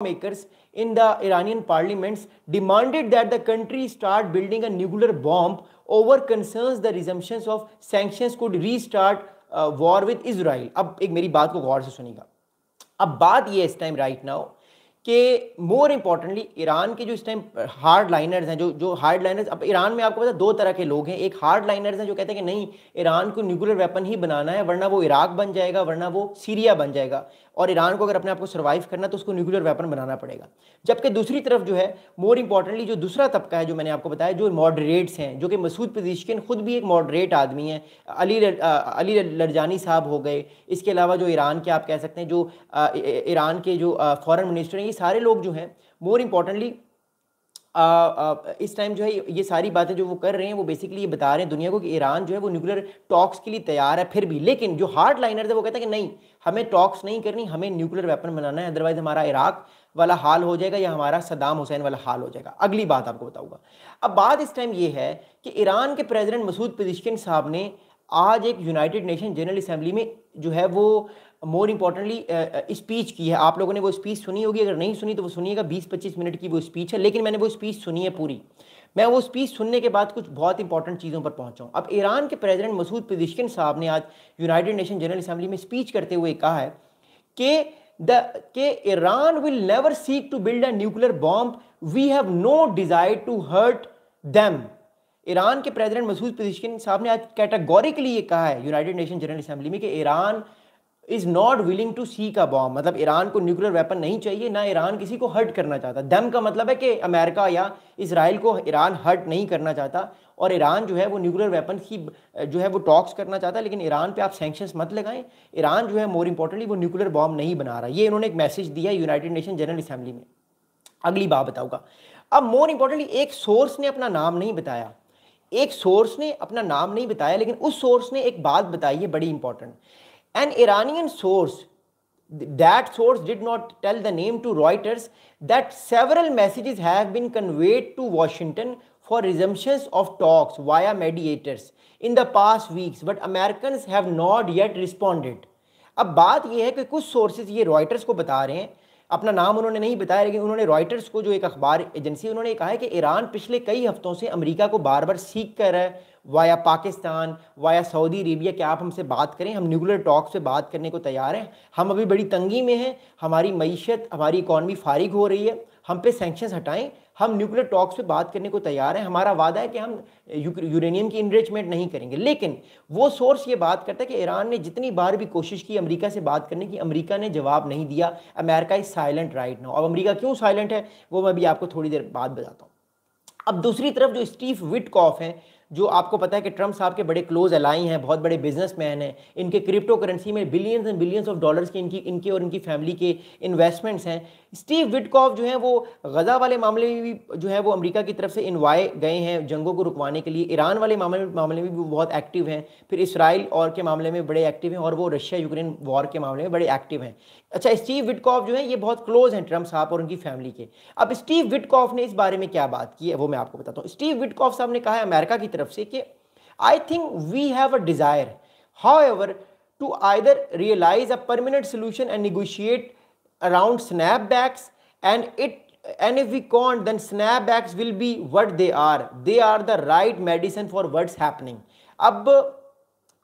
makers in the Iranian parliaments demanded that the country start building a nuclear bomb over concerns the resumptions of sanctions could restart war with Israel. अब एक मेरी बात को गौर से सुनिएगा। अब बात ये इस टाइम राइट नाउ कि मोर इंपॉर्टेंटली ईरान के जो इस टाइम हार्ड लाइनर्स हैं, जो हार्ड लाइनर्स, अब ईरान में आपको पता दो तरह के लोग हैं। एक हार्ड लाइनर्स हैं जो कहते हैं कि नहीं, ईरान को न्यूक्लियर वेपन ही बनाना है, वरना वो इराक बन जाएगा, वरना वो सीरिया बन जाएगा, और ईरान को अगर अपने आप को सर्वाइव करना तो उसको न्यूक्लियर वेपन बनाना पड़ेगा। जबकि दूसरी तरफ जो है, मोर इंपॉर्टेंटली जो दूसरा तबका है, जो मैंने आपको बताया, जो मॉडरेट्स हैं, जो कि मसूद पेज़ेश्किन खुद भी एक मॉडरेट आदमी है, अली लरजानी साहब हो गए, इसके अलावा जो ईरान के आप कह सकते हैं जो ईरान के जो फॉरेन मिनिस्टर हैं, ये सारे लोग जो हैं मोर इम्पॉर्टेंटली इस टाइम जो है ये सारी बातें जो वो कर रहे हैं वो बेसिकली ये बता रहे हैं दुनिया को कि ईरान जो है वो न्यूक्लियर टॉक्स के लिए तैयार है। फिर भी लेकिन जो हार्ड लाइनर है वो कहते हैं कि नहीं, हमें टॉक्स नहीं करनी, हमें न्यूक्लियर वेपन बनाना है, अदरवाइज हमारा इराक वाला हाल हो जाएगा या हमारा सद्दाम हुसैन वाला हाल हो जाएगा। अगली बात आपको बताऊंगा। अब बात इस टाइम ये है कि ईरान के प्रेसिडेंट मसूद पेज़ेश्किन साहब ने आज एक यूनाइटेड नेशन जनरल असेंबली में जो है वो मोर इम्पॉर्टेंटली स्पीच की है। आप लोगों ने वो स्पीच सुनी होगी, अगर नहीं सुनी तो वो सुनिएगा। 20-25 मिनट की वो स्पीच है, लेकिन मैंने वो स्पीच सुनी है पूरी। मैं वो स्पीच सुनने के बाद कुछ बहुत इंपॉर्टेंट चीज़ों पर पहुंचा हूं। अब ईरान के प्रेसिडेंट मसूद पेज़ेश्किन साहब ने आज यूनाइटेड नेशन जनरल असेंबली में स्पीच करते हुए कहा है कि Iran will never seek to build a nuclear bomb, we have no desire to hurt them. Iran के प्रेसिडेंट मसूद पेज़ेश्किन साहब ने आज कैटेगोरिकली ये कहा है यूनाइटेड नेशन जनरल असेंबली में कि Iran is not willing to seek a bomb, मतलब ईरान को न्यूक्लियर वेपन नहीं चाहिए, ना ईरान किसी को हर्ट करना चाहता। दम का मतलब है कि अमेरिका या इसराइल को ईरान हर्ट नहीं करना चाहता, और ईरान जो है वो न्यूक्लियर वेपन की जो है वो टॉक्स करना चाहता है, लेकिन ईरान पे आप सैंक्शंस मत लगाएं। ईरान जो है मोर इंपॉर्टेंटली वो न्यूक्लियर बॉम्ब नहीं बना रहा। ये इन्होंने एक मैसेज दिया यूनाइटेड नेशन जनरल असेंबली में। अगली बात बताऊंगा। अब मोर इंपॉर्टेंटली एक सोर्स ने अपना नाम नहीं बताया, एक सोर्स ने अपना नाम नहीं बताया, लेकिन उस सोर्स ने एक बात बताई है बड़ी important. An Iranian source, that source did not tell the name to Reuters, that several messages have been conveyed to Washington for resumptions of talks via mediators in the past weeks, but Americans have not yet responded. अब बात यह है कि कुछ sources ये Reuters को बता रहे हैं, अपना नाम उन्होंने नहीं बताया, लेकिन उन्होंने रॉयटर्स को, जो एक अखबार एजेंसी, उन्होंने कहा है कि ईरान पिछले कई हफ्तों से अमेरिका को बार बार सीख कर है via Pakistan, via Saudi Arabia कि आप हमसे बात करें, हम न्यूक्लियर टॉक्स पे बात करने को तैयार हैं, हम अभी बड़ी तंगी में हैं, हमारी मईशत, हमारी इकॉनमी फारिग हो रही है, हम पे सैंक्शंस हटाएं, हम न्यूक्लियर टॉक्स पे बात करने को तैयार हैं, हमारा वादा है कि हम यूरेनियम की इनरिचमेंट नहीं करेंगे। लेकिन वो सोर्स ये बात करता है कि ईरान ने जितनी बार भी कोशिश की अमेरिका से बात करने की, अमेरिका ने जवाब नहीं दिया। America is silent right now. अब अमेरिका क्यों साइलेंट है वो मैं भी आपको थोड़ी देर बाद बताता हूँ। अब दूसरी तरफ जो स्टीव विटकॉफ हैं, जो आपको पता है कि ट्रंप साहब के बड़े क्लोज अलाई हैं, बहुत बड़े बिजनेसमैन हैं, इनके क्रिप्टो करेंसी में billions and billions of dollars के इनके और इनकी फैमिली के इन्वेस्टमेंट्स हैं। स्टीव विटकॉफ जो है वो गज़ा वाले मामले में भी जो है वो अमेरिका की तरफ से इनवाई गए हैं जंगों को रुकवाने के लिए। ईरान वाले मामले में भी बहुत एक्टिव हैं, फिर इसराइल और के मामले में बड़े एक्टिव हैं, और वो रशिया यूक्रेन वॉर के मामले में बड़े एक्टिव हैं। अच्छा, स्टीव विटकॉफ जो है ये बहुत क्लोज हैं ट्रंप साहब और उनकी फैमिली के। अब स्टीव विटकॉफ ने इस बारे में क्या बात की है वो मैं आपको बताता हूँ। स्टीव विटकॉफ साहब ने कहा है अमेरिका की तरफ से कि I think we have a desire, however, to either realize a permanent solution and negotiate around snapbacks, and if we can't, then snapbacks will be what they are. They are the right medicine for what's happening. अब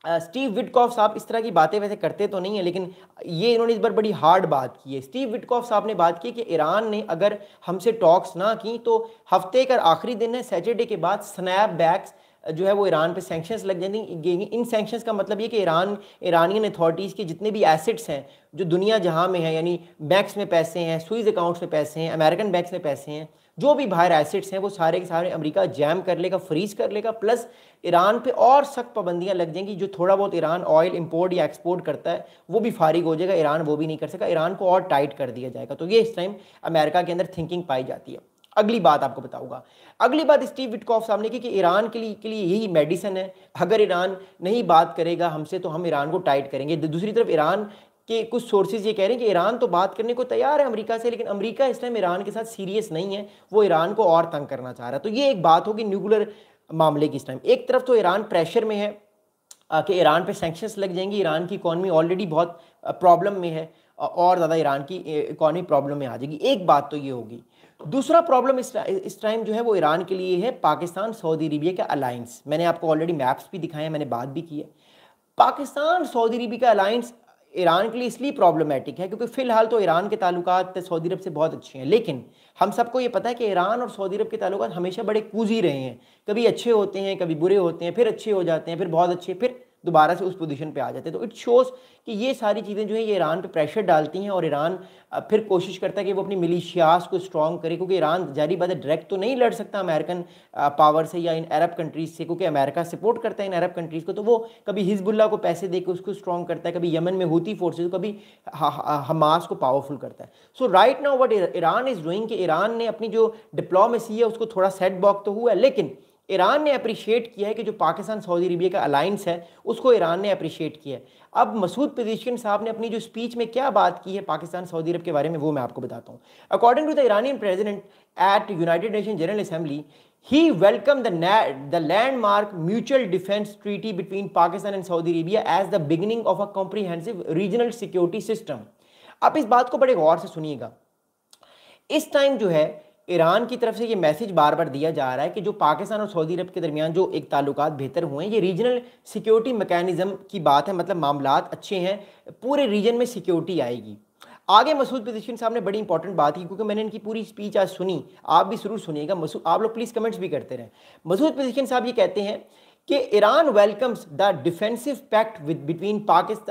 Steve Witkoff साहब इस तरह की बातें वैसे करते तो नहीं है, लेकिन ये इन्होंने इस बार बड़ी हार्ड बात की है। स्टीव विटकॉफ साहब ने बात की कि ईरान ने अगर हमसे टॉक्स ना की तो हफ्ते का आखिरी दिन है, सैटरडे के बाद स्नैपबैक्स जो है वो ईरान पे सैंक्शंस लग जाएंगी। इन सैंक्शंस का मतलब ये कि ईरानियन अथॉरिटीज़ के जितने भी एसेट्स हैं जो दुनिया जहां में है, यानी बैंक्स में पैसे हैं, स्विस अकाउंट्स में पैसे हैं, अमेरिकन बैंक्स में पैसे हैं, जो भी बाहर एसेट्स हैं वो सारे के सारे अमेरिका जैम कर लेगा, फ्रीज कर लेगा। प्लस ईरान पे और सख्त पाबंदियां लग जाएंगी। जो थोड़ा बहुत ईरान ऑयल इंपोर्ट या एक्सपोर्ट करता है वो भी फारिग हो जाएगा, ईरान वो भी नहीं कर सका, ईरान को और टाइट कर दिया जाएगा। तो ये इस टाइम अमेरिका के अंदर थिंकिंग पाई जाती है। अगली बात आपको बताऊंगा। अगली बात स्टीव विटकॉफ साहब ने की कि ईरान के लिए यही मेडिसिन है, अगर ईरान नहीं बात करेगा हमसे तो हम ईरान को टाइट करेंगे। दूसरी तरफ ईरान के कुछ सोर्सेज ये कह रहे हैं कि ईरान तो बात करने को तैयार है अमेरिका से, लेकिन अमेरिका इस टाइम ईरान के साथ सीरियस नहीं है, वो ईरान को और तंग करना चाह रहा है। तो ये एक बात होगी न्यूक्लियर मामले की। इस टाइम एक तरफ तो ईरान प्रेशर में है कि ईरान पे सैंक्शंस लग जाएंगी, ईरान की इकॉनमी ऑलरेडी बहुत प्रॉब्लम में है, और ज़्यादा ईरान की इकॉनमी प्रॉब्लम में आ जाएगी। एक बात तो ये होगी। दूसरा प्रॉब्लम इस टाइम जो है वो ईरान के लिए है पाकिस्तान सऊदी अरेबिया का अलायंस। मैंने आपको ऑलरेडी मैप्स भी दिखाए हैं, मैंने बात भी की है। पाकिस्तान सऊदी अरब का अलायंस ईरान के लिए इसलिए प्रॉब्लमेटिक है क्योंकि फिलहाल तो ईरान के ताल्लुकात सऊदी अरब से बहुत अच्छे हैं, लेकिन हम सबको ये पता है कि ईरान और सऊदी अरब के ताल्लुकात हमेशा बड़े कूजी रहे हैं। कभी अच्छे होते हैं, कभी बुरे होते हैं, फिर अच्छे हो जाते हैं, फिर बहुत अच्छे, फिर दोबारा से उस पोजीशन पे आ जाते हैं। तो इट शोज़ कि ये सारी चीज़ें जो है ये ईरान पे प्रेशर डालती हैं और ईरान फिर कोशिश करता है कि वो अपनी मिलिशियास को स्ट्रॉन्ग करे, क्योंकि ईरान जारी बात है डायरेक्ट तो नहीं लड़ सकता अमेरिकन पावर से या इन अरब कंट्रीज़ से, क्योंकि अमेरिका सपोर्ट करता है इन अरब कंट्रीज़ को। तो वो कभी हिजबुल्ला को पैसे देकर उसको स्ट्रॉन्ग करता है, कभी यमन में हूती फोर्सेज को, कभी हमास को पावरफुल करता है। So right now what Iran is doing कि ईरान ने अपनी जो डिप्लोमेसी है उसको थोड़ा सेटबैक तो हुआ है, लेकिन ईरान ने अप्रिशिएट किया है कि जो पाकिस्तान सऊदी अरबिया का अलायंस है उसको ईरान ने अप्रिशिएट किया है। अब मसूद पेज़ेशकियान साहब ने अपनी जो स्पीच में क्या बात की है पाकिस्तान सऊदी अरब के बारे में, वो मैं आपको बताता हूँ। According to the Iranian president at United Nation General Assembly, he welcomed the landmark mutual defense treaty between Pakistan and Saudi Arabia as the beginning of a comprehensive regional security system। आप इस बात को बड़े गौर से सुनिएगा। इस time जो है ईरान की तरफ से ये मैसेज बार बार दिया जा रहा है कि जो पाकिस्तान और सऊदी अरब के दरमियान जो एक ताल्लुकात बेहतर हुए हैं, ये रीजनल सिक्योरिटी मैकेनिज्म की बात है, मतलब मामलात अच्छे हैं, पूरे रीजन में सिक्योरिटी आएगी। आगे मसूद पेज़ेशकियान साहब ने बड़ी इंपॉर्टेंट बात की, क्योंकि मैंने इनकी पूरी स्पीच आज सुनी, आप भी जरूर सुनिएगा। मसूद, आप लोग प्लीज़ कमेंट्स भी करते रहें। मसूद पेज़ेशकियान साहब ये कहते हैं कि Iran welcomes the defensive pact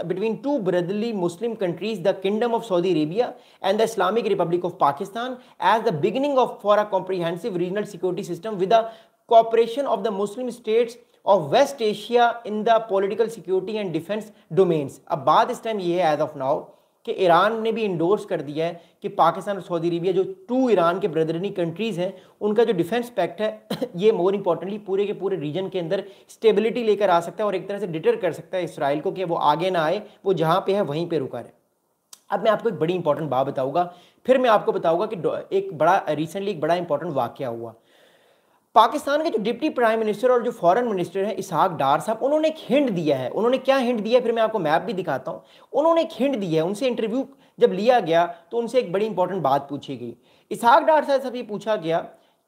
between two brotherly Muslim countries, the Kingdom of Saudi Arabia and the Islamic Republic of Pakistan, as the beginning for a comprehensive regional security system with the cooperation of the Muslim states of West Asia in the political security and defense domains। अब बात इस time ये है as of now कि Iran ने भी endorse कर दिया है कि पाकिस्तान और सऊदी अरबिया जो टू ईरान के ब्रदरली कंट्रीज़ हैं, उनका जो डिफेंस पैक्ट है ये मोर इंपॉर्टेंटली पूरे के पूरे रीजन के अंदर स्टेबिलिटी लेकर आ सकता है और एक तरह से डिटर कर सकता है इसराइल को कि वो आगे ना आए, वो जहाँ पे है वहीं पे रुका रहे। अब मैं आपको एक बड़ी इंपॉर्टेंट बात बताऊँगा, फिर मैं आपको बताऊँगा कि एक बड़ा रिसेंटली एक बड़ा इंपॉर्टेंट वाक़या हुआ। पाकिस्तान के जो डिप्टी प्राइम मिनिस्टर और जो फॉरेन मिनिस्टर हैं इसहाक डार साहब, उन्होंने एक हिंट दिया है। उन्होंने क्या हिंट दिया है, फिर मैं आपको मैप भी दिखाता हूं। उन्होंने एक हिंट दिया है, उनसे इंटरव्यू जब लिया गया तो उनसे एक बड़ी इंपॉर्टेंट बात पूछी गई। इसहाक डार साहब से ये पूछा गया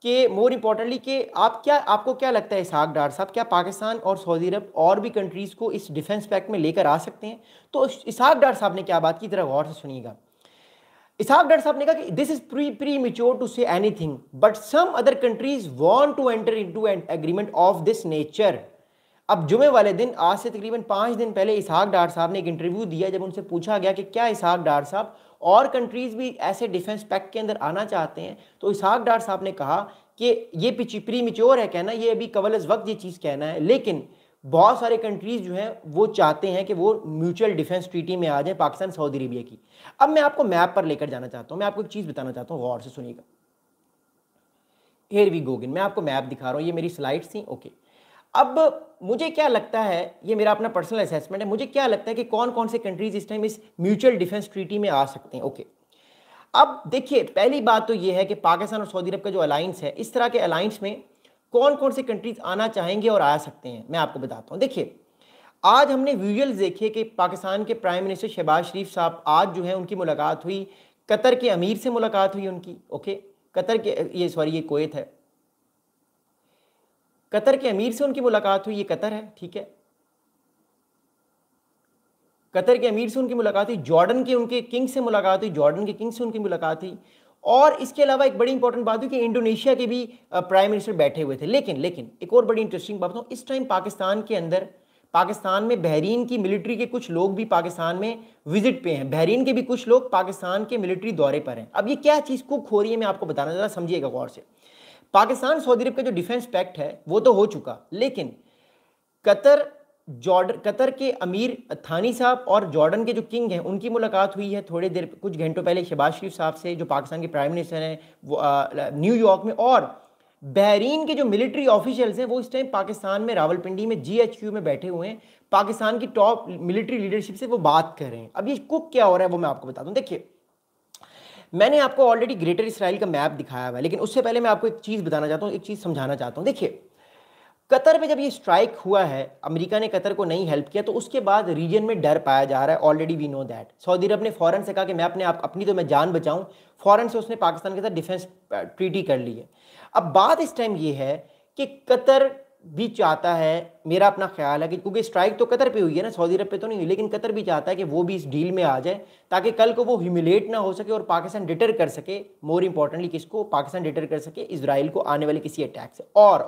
कि मोर इंपॉर्टेंटली कि आपको क्या लगता है इसहाक डार साहब, क्या पाकिस्तान और सऊदी अरब और भी कंट्रीज़ को इस डिफेंस पैक्ट में लेकर आ सकते हैं? तो इसहाक डार साहब ने क्या बात की, तरह गौर से सुनिएगा। इसहाक डार साहब ने कहा कि this is premature to say anything, but some other countries want to enter into an agreement of this nature. अब जुमे वाले दिन, आज से तकरीबन 5 दिन पहले, इसहाक डार साहब ने एक इंटरव्यू दिया जब उनसे पूछा गया कि क्या इसहाक डार साहब और कंट्रीज भी ऐसे डिफेंस पैक्ट के अंदर आना चाहते हैं। तो इसहाक डार साहब ने कहा कि ये प्री मेच्योर है कहना, ये अभी कवल अज़ वक्त ये चीज़ कहना है, लेकिन बहुत सारे कंट्रीज जो हैं वो चाहते हैं कि वो म्यूचुअल डिफेंस ट्रीटी में आ जाए पाकिस्तान सऊदी अरबिया की। अब मैं आपको मैप पर लेकर जाना चाहता हूं, मैं आपको एक चीज़ बताना चाहता हूं, गौर से सुनिएगा। हियर वी गो अगेन, मैं आपको मैप दिखा रहा हूं, ये मेरी स्लाइड्स थी। ओके, अब मुझे क्या लगता है, ये मेरा अपना पर्सनल असेसमेंट है, मुझे क्या लगता है कि कौन कौन से कंट्रीज इस टाइम इस म्यूचुअल डिफेंस ट्रीटी में आ सकते हैं। ओके, अब देखिए, पहली बात तो ये है कि पाकिस्तान और सऊदी अरब का जो अलायंस है, इस तरह के अलायंस में कौन कौन से कंट्रीज आना चाहेंगे और आ सकते हैं, मैं आपको बताता हूं। देखिए, आज हमने विजुअल्स देखे कि पाकिस्तान के प्राइम मिनिस्टर शहबाज शरीफ साहब आज जो है उनकी मुलाकात हुई, कतर के अमीर से मुलाकात हुई उनकी। ओके, कतर के ये कुवैत है, कतर के अमीर से उनकी मुलाकात हुई, ये कतर है, ठीक है, कतर के अमीर से उनकी मुलाकात हुई। जॉर्डन के उनके किंग से मुलाकात हुई, जॉर्डन के किंग से उनकी मुलाकात हुई। और इसके अलावा एक बड़ी इंपॉर्टेंट बात हुई कि इंडोनेशिया के भी प्राइम मिनिस्टर बैठे हुए थे। लेकिन एक और बड़ी इंटरेस्टिंग बात बताऊं, इस टाइम पाकिस्तान के अंदर, पाकिस्तान में बहरीन की मिलिट्री के कुछ लोग भी पाकिस्तान में विजिट पे हैं, बहरीन के भी कुछ लोग पाकिस्तान के मिलिट्री दौरे पर हैं। अब ये क्या चीज़ कुक हो रही है, मैं आपको बताना, ज़रा समझिएगा गौर से। पाकिस्तान सऊदी अरब का जो डिफेंस पैक्ट है वो तो हो चुका, लेकिन कतर के अमीर थानी साहब और जॉर्डन के जो किंग हैं उनकी मुलाकात हुई है थोड़ी देर, कुछ घंटों पहले शहबाज शरीफ साहब से, जो पाकिस्तान के प्राइम मिनिस्टर हैं, वो न्यूयॉर्क में। और बहरीन के जो मिलिट्री ऑफिशियल्स हैं वो इस टाइम पाकिस्तान में रावलपिंडी में GHQ में बैठे हुए हैं, पाकिस्तान की टॉप मिलिट्री लीडरशिप से वो बात कर रहे हैं। अब ये कुक क्या हो रहा है वो मैं आपको बता दूं। देखिए, मैंने आपको ऑलरेडी ग्रेटर इसराइल का मैप दिखाया हुआ है, लेकिन उससे पहले मैं आपको एक चीज़ बताना चाहता हूँ, एक चीज़ समझाना चाहता हूँ। देखिए, कतर पे जब ये स्ट्राइक हुआ है, अमेरिका ने कतर को नहीं हेल्प किया, तो उसके बाद रीजन में डर पाया जा रहा है। Already we know that Saudi Arab ने फ़ौरन से कहा कि मैं अपनी तो मैं जान बचाऊं, फ़ौरन से उसने पाकिस्तान के साथ डिफेंस ट्रीटी कर ली है। अब बात इस टाइम ये है कि कतर भी चाहता है, मेरा अपना ख्याल है कि क्योंकि स्ट्राइक तो कतर पे हुई है ना, सऊदी अरब पे तो नहीं हुई, लेकिन कतर भी चाहता है कि वो भी इस डील में आ जाए ताकि कल को वो ह्यूमिलेट ना हो सके और पाकिस्तान डिटर कर सके, मोर इंपॉर्टेंटली किसको, पाकिस्तान डिटर कर सके इसराइल को आने वाले किसी अटैक से। और